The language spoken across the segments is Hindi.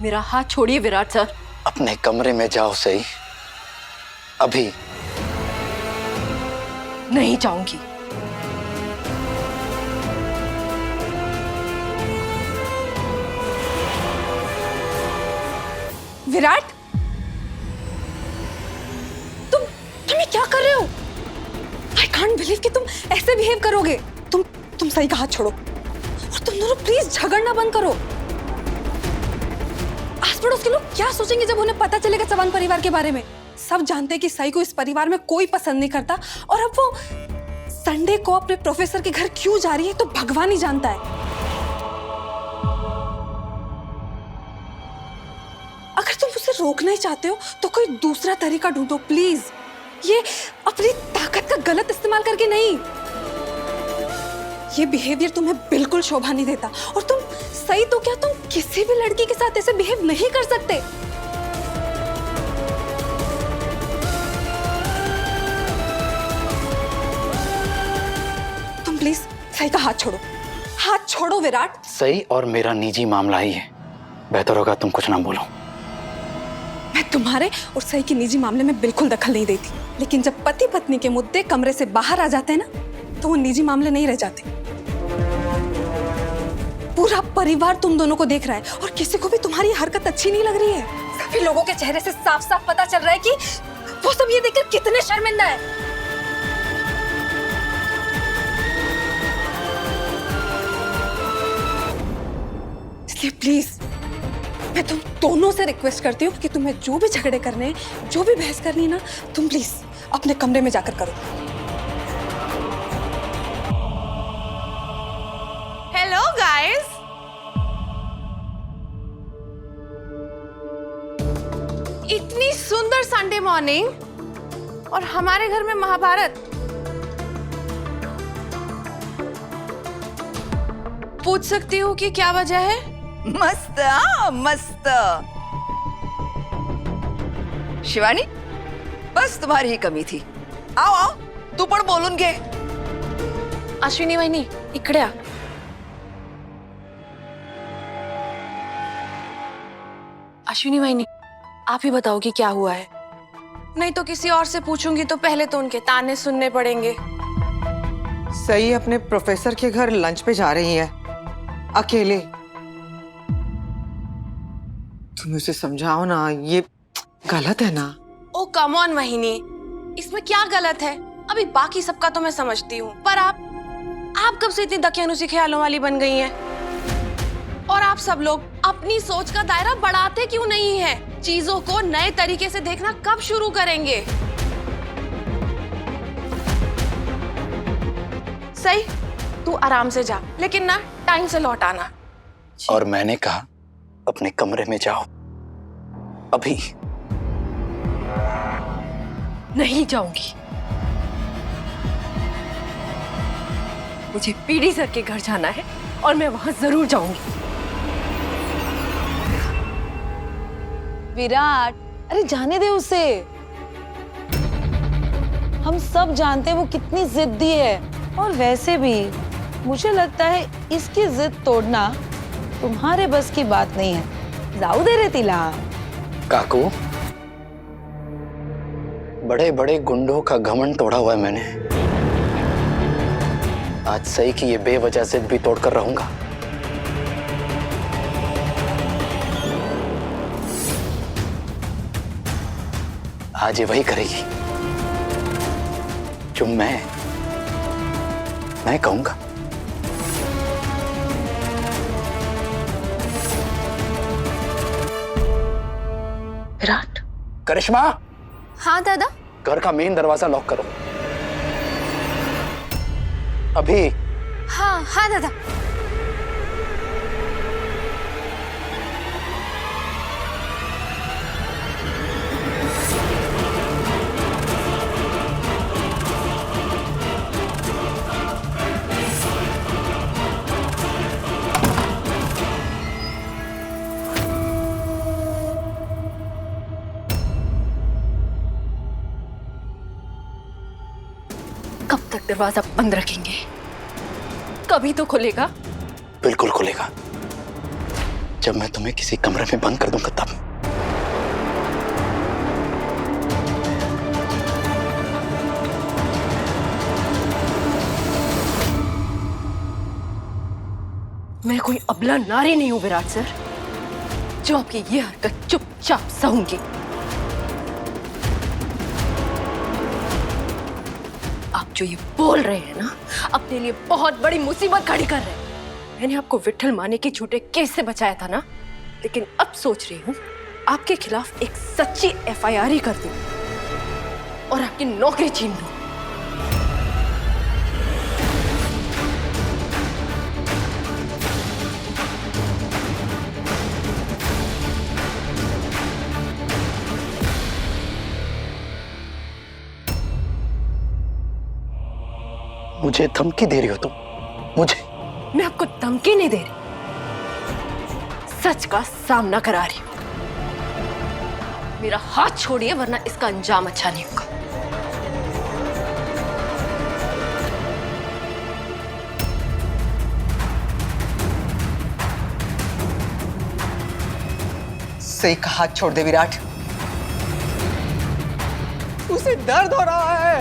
मेरा हाथ छोड़िए विराट सर। अपने कमरे में जाओ सही, अभी। नहीं जाऊंगी। विराट, तुम ये क्या कर रहे हो? आई कांट बिलीव कि तुम ऐसे बिहेव करोगे। तुम सही का हाथ छोड़ो और तुम दोनों प्लीज झगड़ना बंद करो। आस पड़ोस के लोग क्या सोचेंगे जब उन्हें पता चलेगा चौहान परिवार के बारे में। सब जानते हैं कि सई को इस परिवार में कोई पसंद नहीं करता और अब वो संडे को अपने प्रोफेसर के घर क्यों जा रही है तो भगवान ही जानता है। अगर तुम उसे रोकना ही चाहते हो तो कोई दूसरा तरीका ढूंढो प्लीज। ये अपनी ताकत का गलत इस्तेमाल करके नहीं। ये बिहेवियर तुम्हें बिल्कुल शोभा नहीं देता और तुम सही तो क्या तुम किसी भी लड़की के साथ ऐसे बिहेव नहीं कर सकते। तुम प्लीज सही का हाथ छोड़ो। हाथ छोड़ो विराट। सही और मेरा निजी मामला ही है, बेहतर होगा तुम कुछ ना बोलो। मैं तुम्हारे और सही के निजी मामले में बिल्कुल दखल नहीं देती, लेकिन जब पति पत्नी के मुद्दे कमरे से बाहर आ जाते हैं ना तो वो निजी मामले नहीं रह जाते। पूरा परिवार तुम दोनों को देख रहा है और किसी को भी तुम्हारी हरकत अच्छी नहीं लग रही है। सभी लोगों के चेहरे से साफ साफ पता चल रहा है कि वो सब ये देखकर कितने शर्मिंदा है। इसलिए प्लीज मैं तुम दोनों से रिक्वेस्ट करती हूँ कि तुम्हें जो भी झगड़े करने हैं, जो भी बहस करनी है ना, तुम प्लीज अपने कमरे में जाकर करो। हेलो गाइस, इतनी सुंदर संडे मॉर्निंग और हमारे घर में महाभारत। पूछ सकती हूँ कि क्या वजह है? मस्त मस्त। शिवानी, बस तुम्हारी ही कमी थी। आओ आओ, तू पण बोलून घे। अश्विनी वहिनी इकडे आ। अश्विनी वहिनी, आप ही बताओ कि क्या हुआ है। नहीं तो किसी और से पूछूंगी तो पहले तो उनके ताने सुनने पड़ेंगे। सही अपने प्रोफेसर के घर लंच पे जा रही है अकेले। तुम उसे समझाओ ना, ये गलत है ना। ओ कम ऑन वहिनी, इसमें क्या गलत है? अभी बाकी सबका तो मैं समझती हूँ, पर आप कब से इतनी दकियानुसी ख्यालों वाली बन गई हैं? और आप सब लोग अपनी सोच का दायरा बढ़ाते क्यों नहीं है? चीजों को नए तरीके से देखना कब शुरू करेंगे? सही, तू आराम से जा, लेकिन ना टाइम से लौट आना। और मैंने कहा अपने कमरे में जाओ अभी। नहीं जाऊंगी। मुझे पीडी सर के घर जाना है और मैं वहां जरूर जाऊंगी। विराट, अरे जाने दे उसे। हम सब जानते हैं वो कितनी जिद्दी है और वैसे भी मुझे लगता है इसकी जिद तोड़ना तुम्हारे बस की बात नहीं है। जाऊ दे रे तिला। काकू, बड़े बड़े गुंडों का घमंड तोड़ा हुआ है मैंने। आज सही की ये बेवजह जिद भी तोड़कर रहूंगा। आज ये वही करेगी जो मैं कहूंगा। विराट। करिश्मा, हाँ दादा। घर का मेन दरवाजा लॉक करो अभी। हाँ हाँ दादा। कब तक दरवाजा बंद रखेंगे? कभी तो खुलेगा। बिल्कुल खुलेगा जब मैं तुम्हें किसी कमरे में बंद कर दूंगा तब। मैं कोई अबला नारी नहीं हूं विराट सर, जो आपकी ये हरकत चुपचाप सहूंगी। आप जो ये बोल रहे हैं ना, अपने लिए बहुत बड़ी मुसीबत खड़ी कर रहे हैं। मैंने आपको विट्ठल माने के झूठे केस से बचाया था ना, लेकिन अब सोच रही हूं आपके खिलाफ एक सच्ची FIR ही कर दूं और आपकी नौकरी छीन लूं। मुझे धमकी दे रही हो तुम? मुझे? मैं आपको धमकी नहीं दे रही, सच का सामना करा रही हूं। मेरा हाथ छोड़िए वरना इसका अंजाम अच्छा नहीं होगा। सही का हाथ छोड़ दे विराट, उसे दर्द हो रहा है।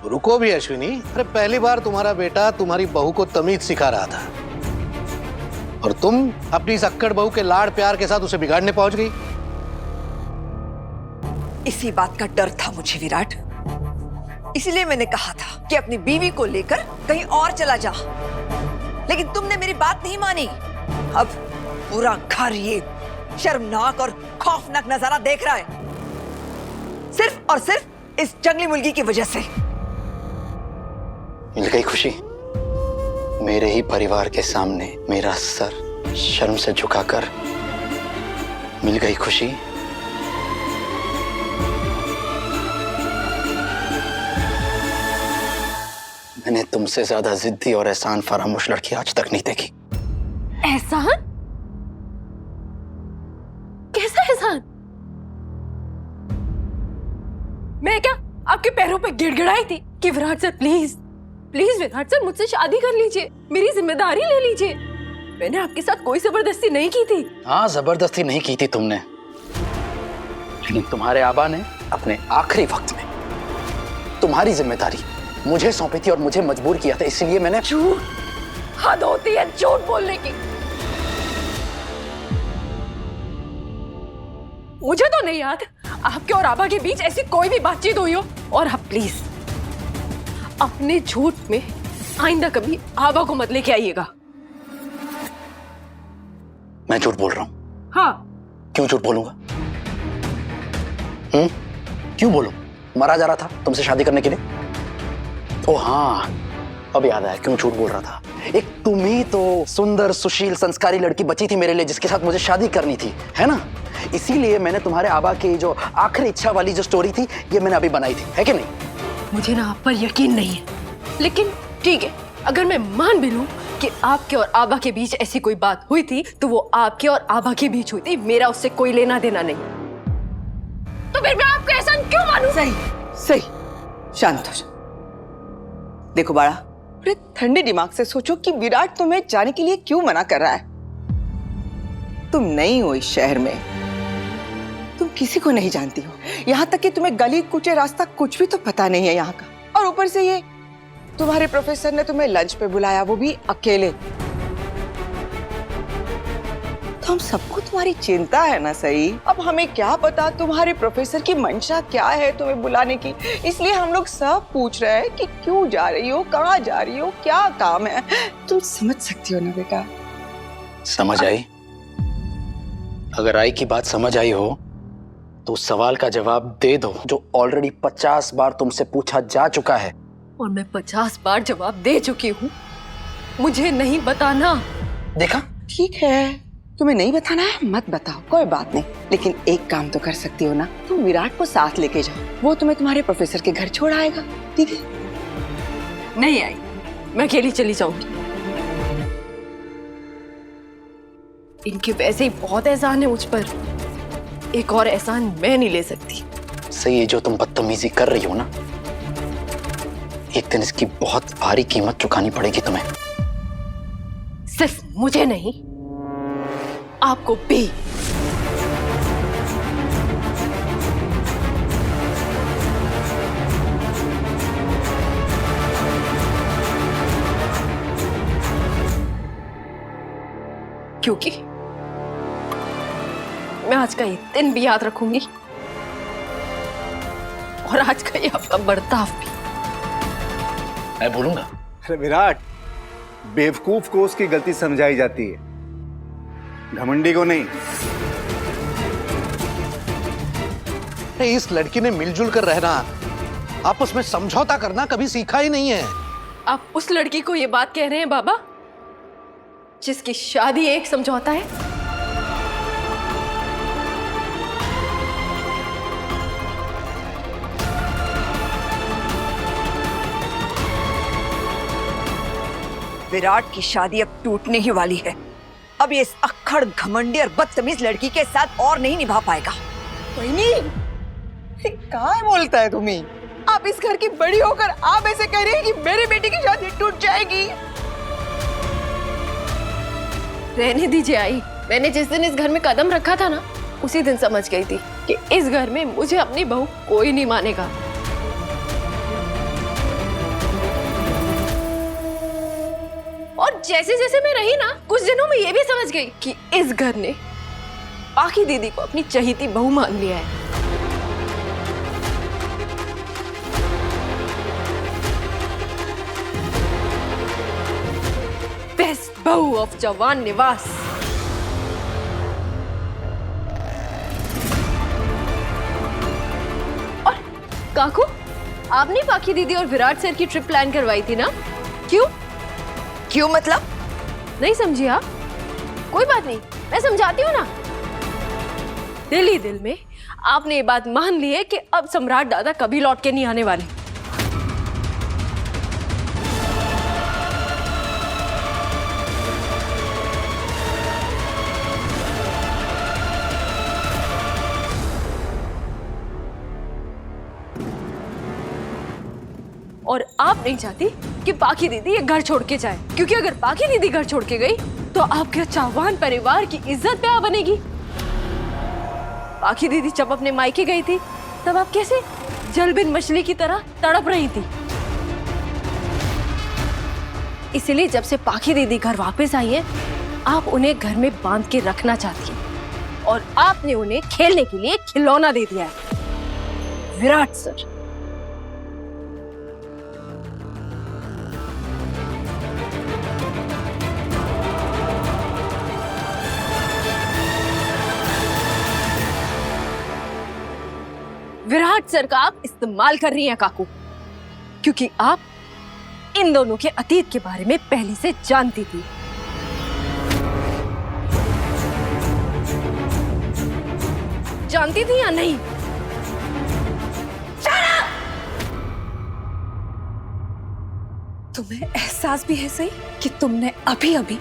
रुको भी अश्विनी, अरे पहली बार तुम्हारा बेटा तुम्हारी बहू को तमीज सिखा रहा था और तुम अपनी इस अक्कड़ बहू के लाड़ प्यार के साथ उसे बिगाड़ने पहुंच गई। इसी बात का डर था मुझे विराट, इसीलिए मैंने कहा था कि अपनी बीवी को लेकर कहीं और चला जा, लेकिन तुमने मेरी बात नहीं मानी। अब पूरा घर ये शर्मनाक और खौफनाक नजारा देख रहा है, सिर्फ और सिर्फ इस जंगली मुर्गी की वजह से। मिल गई खुशी। मेरे ही परिवार के सामने मेरा सर शर्म से झुकाकर मिल गई खुशी। मैंने तुमसे ज्यादा जिद्दी और एहसान फरामोश लड़की आज तक नहीं देखी। एहसान? कैसा एहसान? मैं क्या आपके पैरों पे गिड़गिड़ाई थी कि Virat sir please please Virat sir मुझसे शादी कर लीजिए, मेरी जिम्मेदारी ले लीजिए। मैंने आपके साथ कोई जबरदस्ती नहीं की थी। हाँ, जबरदस्ती नहीं की थी तुमने, लेकिन तुम्हारे आबा ने अपने आखिरी वक्त में तुम्हारी जिम्मेदारी मुझे सौंपी थी और मुझे मजबूर किया था, इसलिए मैंने। झूठ, हद होती है झूठ बोलने की। मुझे तो नहीं याद आपके और आबा के बीच ऐसी कोई भी बातचीत हुई हो। और आप प्लीज अपने झूठ में आइंदा कभी आबा को मत लेके आइएगा। मैं झूठ बोल रहा हूं? हाँ। क्यों झूठ बोलूंगा? क्यों बोलूं? मरा जा रहा था तुमसे शादी करने के लिए। ओ हाँ, अब याद आया क्यों झूठ बोल रहा था। एक तुम ही तो सुंदर सुशील संस्कारी लड़की बची थी मेरे लिए, जिसके साथ मुझे शादी करनी थी, है ना? इसीलिए मैंने तुम्हारे आबा की जो आखिरी इच्छा वाली जो स्टोरी थी, ये मैंने अभी बनाई थी, है कि नहीं? मुझे ना आप पर यकीन नहीं है, लेकिन ठीक है, अगर मैं मान भी लूं कि आपके और आबा के बीच ऐसी कोई बात हुई थी, तो वो आपके और आबा के बीच हुई थी, मेरा उससे कोई लेना देना नहीं। तो फिर मैं आपको एहसान क्यों मानूं? सही सही, शांत हो जाओ। देखो बाड़ा, थोड़े ठंडे दिमाग से सोचो कि विराट तुम्हें जाने के लिए क्यों मना कर रहा है। तुम नई हो इस शहर में, तुम किसी को नहीं जानती हो, यहाँ तक कि तुम्हें गली कूचे रास्ता कुछ भी तो पता नहीं है यहाँ का। और ऊपर से ये तुम्हारे प्रोफेसर ने तुम्हें लंच पे बुलाया, वो भी अकेले। तो हम सबको तुम्हारी चिंता है ना, सही? अब हमें क्या पता तुम्हारे प्रोफेसर की मंशा क्या है तुम्हें बुलाने की, इसलिए हम लोग सब पूछ रहे हैं कि क्यों जा रही हो, कहाँ जा रही हो, क्या काम है। तुम समझ सकती हो ना बेटा? समझ आई? अगर आई की बात समझ आई हो तो उस सवाल का जवाब दे दो जो ऑलरेडी 50 बार तुमसे पूछा जा चुका है। और मैं 50 बार जवाब दे चुकी हूँ मुझे नहीं बताना। देखा, ठीक है, तुम्हें नहीं बताना है मत बताओ, कोई बात नहीं। लेकिन एक काम तो कर सकती हो ना, तुम विराट को साथ लेके जाओ, वो तुम्हें तुम्हारे प्रोफेसर के घर छोड़ आएगा, ठीक है? नहीं आई, मैं अकेली चली जाऊंगी। इनके वैसे ही बहुत एहसान है मुझ पर, एक और एहसान मैं नहीं ले सकती। सही है, जो तुम बदतमीजी कर रही हो ना, एक दिन इसकी बहुत भारी कीमत चुकानी पड़ेगी तुम्हें। सिर्फ मुझे नहीं, आपको भी। क्योंकि मैं आज का ये दिन भी याद रखूंगी और आज का ये आपका बर्ताव भी। मैं बोलूंगा। अरे विराट, बेवकूफ को उसकी गलती समझाई जाती है, घमंडी को नहीं। इस लड़की ने मिलजुल कर रहना, आपस में समझौता करना कभी सीखा ही नहीं है। आप उस लड़की को ये बात कह रहे हैं बाबा, जिसकी शादी एक समझौता है? विराट की शादी अब टूटने ही वाली है। अब ये इस अक्खड़, घमंडी और बदतमीज लड़की के साथ और नहीं निभा पाएगा। कहाँ बोलता है तुम्ही? आप इस घर की बड़ी होकर आप ऐसे कह रही हैं कि मेरी बेटी की शादी टूट जाएगी? रहने दीजिए आई, मैंने जिस दिन इस घर में कदम रखा था ना, उसी दिन समझ गई थी कि इस घर में मुझे अपनी बहू कोई नहीं मानेगा। और जैसे जैसे मैं रही ना, कुछ दिनों में ये भी समझ गई कि इस घर ने पाखी दीदी को अपनी चहीती बहू मान लिया है। बेस्ट बहू ऑफ जवान निवास। और काकू, आपने पाखी दीदी और विराट सर की ट्रिप प्लान करवाई थी ना? क्यों? क्यों मतलब? नहीं समझी आप? कोई बात नहीं, मैं समझाती हूँ ना। दिल ही दिल में आपने ये बात मान ली है कि अब सम्राट दादा कभी लौट के नहीं आने वाले। और आप नहीं चाहती कि पाखी दीदी ये घर छोड़ के जाए, क्योंकि अगर पाखी दीदी घर छोड़ के गई तो आपके चौहान परिवार की इज्जत पे आ बनेगी। पाखी दीदी जब अपने मायके गई थी, तब आप कैसे जल बिन मछली की तरह तड़प रही थी। इसीलिए जब से पाखी दीदी घर वापस आई है, आप उन्हें घर में बांध के रखना चाहती हैं और आपने उन्हें खेलने के लिए खिलौना दे दिया है। विराट सर, विराट सर का आप इस्तेमाल कर रही हैं काकू, क्योंकि आप इन दोनों के अतीत के बारे में पहले से जानती थी। जानती थी या नहीं? तुम्हें एहसास भी है सही कि तुमने अभी अभी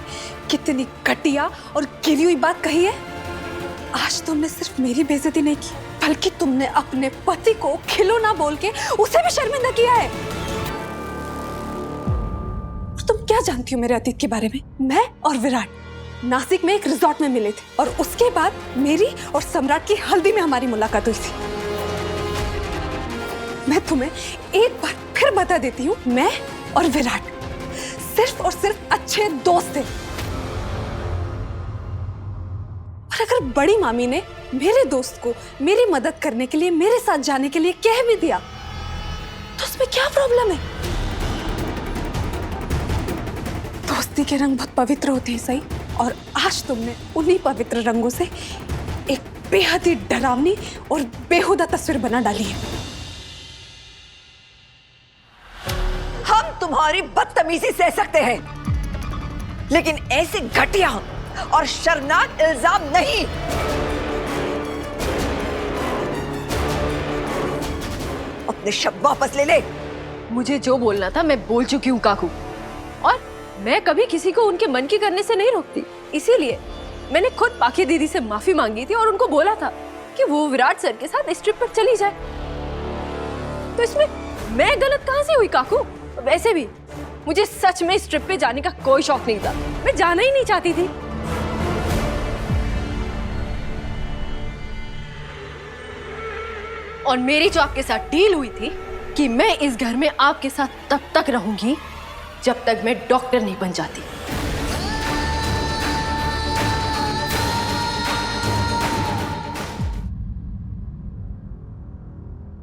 कितनी घटिया और गिरी हुई बात कही है? आज तुमने सिर्फ मेरी बेइज्जती नहीं की, बल्कि तुमने अपने पति को खिलौना बोल के उसे भी शर्मिंदा किया है। और तुम क्या जानती हो मेरे अतीत के बारे में? मैं और विराट नासिक में एक रिजॉर्ट में मिले थे और उसके बाद मेरी और सम्राट की हल्दी में हमारी मुलाकात हुई थी। मैं तुम्हें एक बार फिर बता देती हूँ, मैं और विराट सिर्फ और सिर्फ अच्छे दोस्त थे। और अगर बड़ी मामी ने मेरे दोस्त को मेरी मदद करने के लिए मेरे साथ जाने के लिए कह भी दिया, तो उसमें क्या प्रॉब्लम है? दोस्ती के रंग बहुत पवित्र होते हैं सही, और आज तुमने उन्हीं पवित्र रंगों से एक बेहद ही डरावनी और बेहुदा तस्वीर बना डाली है। हम तुम्हारी बदतमीजी सह सकते हैं, लेकिन ऐसे घटिया और शर्मनाक इल्जाम नहीं। अपने शब्द वापस ले ले। मुझे जो बोलना था मैं बोल चुकी हूँ काकू, और मैं कभी किसी को उनके मन की करने से नहीं रोकती। इसीलिए मैंने खुद पाखी दीदी से माफी मांगी थी और उनको बोला था कि वो विराट सर के साथ इस ट्रिप पर चली जाए। तो इसमें मैं गलत कहां से हुई काकू? वैसे भी मुझे सच में इस ट्रिप पे जाने का कोई शौक नहीं था, मैं जाना ही नहीं चाहती थी। और मेरी जो आपके साथ डील हुई थी कि मैं इस घर में आपके साथ तब तक रहूंगी जब तक मैं डॉक्टर नहीं बन जाती।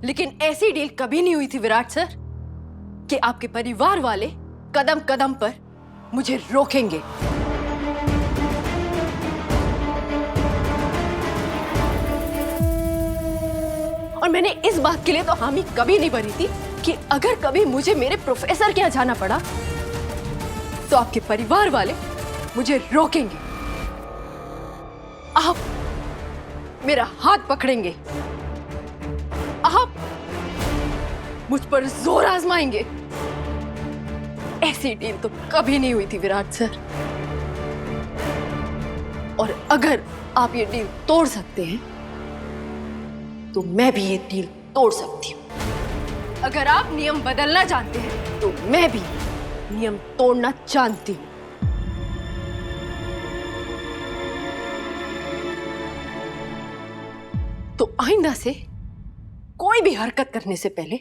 लेकिन ऐसी डील कभी नहीं हुई थी विराट सर कि आपके परिवार वाले कदम कदम पर मुझे रोकेंगे। और मैंने इस बात के लिए तो हामी कभी नहीं भरी थी कि अगर कभी मुझे मेरे प्रोफेसर के यहाँ जाना पड़ा तो आपके परिवार वाले मुझे रोकेंगे, आप मेरा हाथ पकड़ेंगे, आप मुझ पर जोर आजमाएंगे। ऐसी डील तो कभी नहीं हुई थी विराट सर। और अगर आप ये डील तोड़ सकते हैं तो मैं भी ये डील तोड़ सकती हूं। अगर आप नियम बदलना जानते हैं तो मैं भी नियम तोड़ना जानती हूं। तो आइंदा से कोई भी हरकत करने से पहले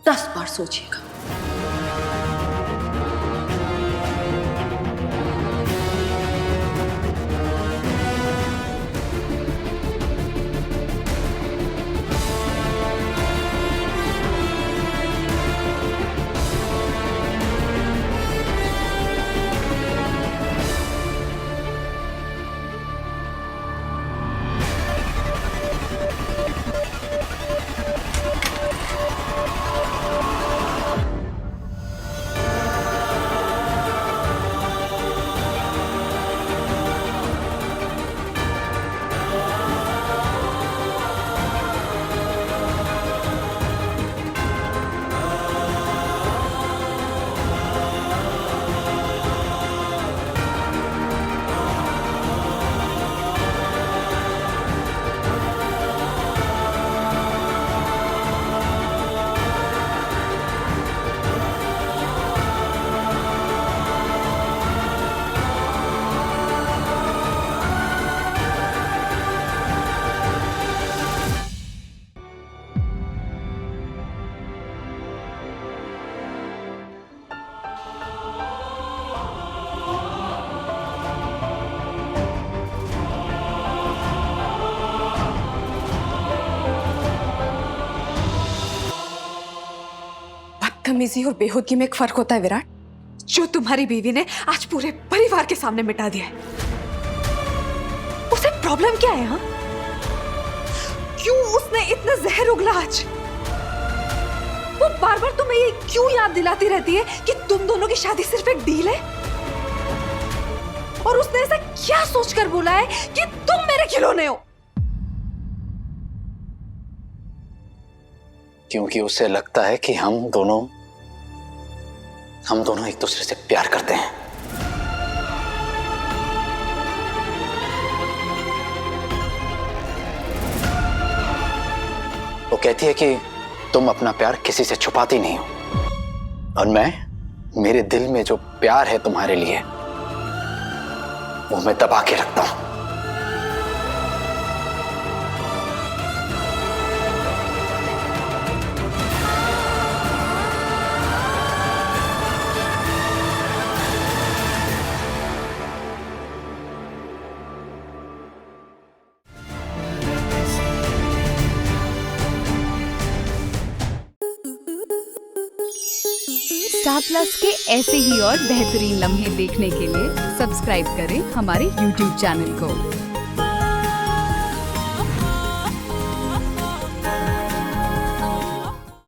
10 बार सोचिएगा। बदतमीजी और बेहूदगी में एक फर्क होता है विराट, जो तुम्हारी बीवी ने आज पूरे परिवार के सामने मिटा दिया है। उसे प्रॉब्लम क्या है? हाँ, क्यों उसने इतना जहर उगला आज? वो बार बार तुम्हें ये क्यों याद दिलाती रहती है कि तुम दोनों की शादी सिर्फ एक डील है? और उसने ऐसा क्या सोचकर बोला है कि तुम मेरे खिलौने हो? क्योंकि उसे लगता है कि हम दोनों एक दूसरे से प्यार करते हैं। वो कहती है कि तुम अपना प्यार किसी से छुपाती नहीं हो, और मेरे दिल में जो प्यार है तुम्हारे लिए वो मैं दबा के रखता हूं। स्टार प्लस के ऐसे ही और बेहतरीन लम्हे देखने के लिए सब्सक्राइब करें हमारे YouTube चैनल को।